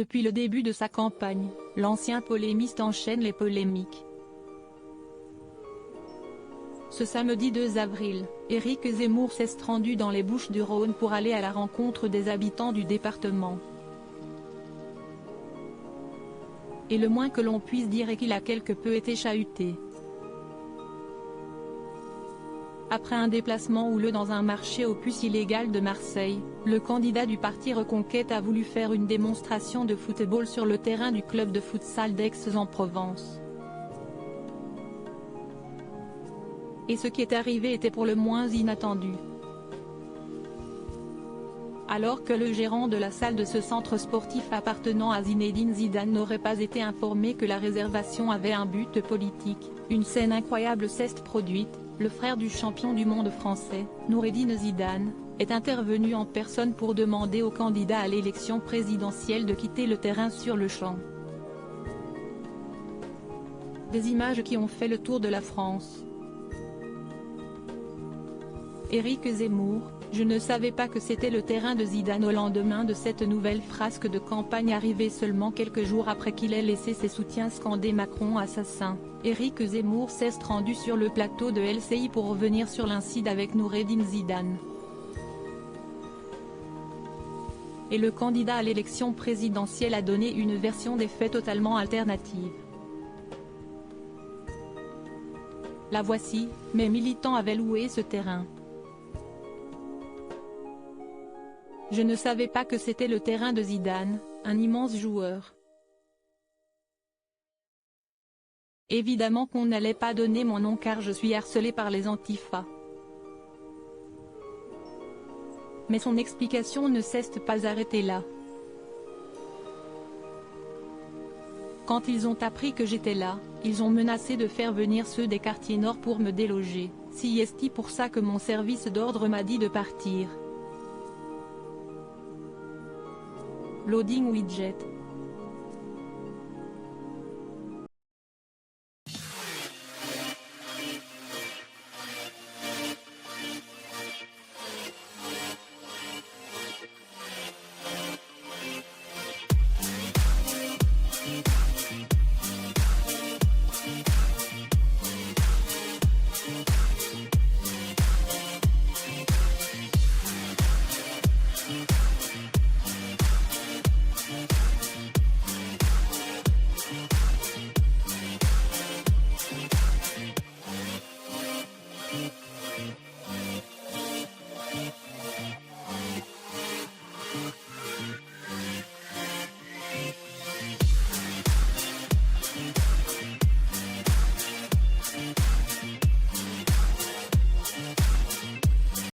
Depuis le début de sa campagne, l'ancien polémiste enchaîne les polémiques. Ce samedi 2 avril, Éric Zemmour s'est rendu dans les Bouches-du-Rhône pour aller à la rencontre des habitants du département. Et le moins que l'on puisse dire est qu'il a quelque peu été chahuté. Après un déplacement houleux dans un marché aux puces illégal de Marseille, le candidat du parti Reconquête a voulu faire une démonstration de football sur le terrain du club de futsal d'Aix-en-Provence. Et ce qui est arrivé était pour le moins inattendu. Alors que le gérant de la salle de ce centre sportif appartenant à Zinedine Zidane n'aurait pas été informé que la réservation avait un but politique, une scène incroyable s'est produite. Le frère du champion du monde français, Noureddine Zidane, est intervenu en personne pour demander au candidat à l'élection présidentielle de quitter le terrain sur le champ. Des images qui ont fait le tour de la France. Éric Zemmour: je ne savais pas que c'était le terrain de Zidane au lendemain de cette nouvelle frasque de campagne arrivée seulement quelques jours après qu'il ait laissé ses soutiens scander Macron assassin. Éric Zemmour s'est rendu sur le plateau de LCI pour revenir sur l'incident avec Noureddine Zidane. Et le candidat à l'élection présidentielle a donné une version des faits totalement alternative. La voici: mes militants avaient loué ce terrain. Je ne savais pas que c'était le terrain de Zidane, un immense joueur. Évidemment qu'on n'allait pas donner mon nom car je suis harcelé par les Antifa. Mais son explication ne s'est pas arrêtée là. Quand ils ont appris que j'étais là, ils ont menacé de faire venir ceux des quartiers nord pour me déloger. C'est pour ça que mon service d'ordre m'a dit de partir. Loading widget.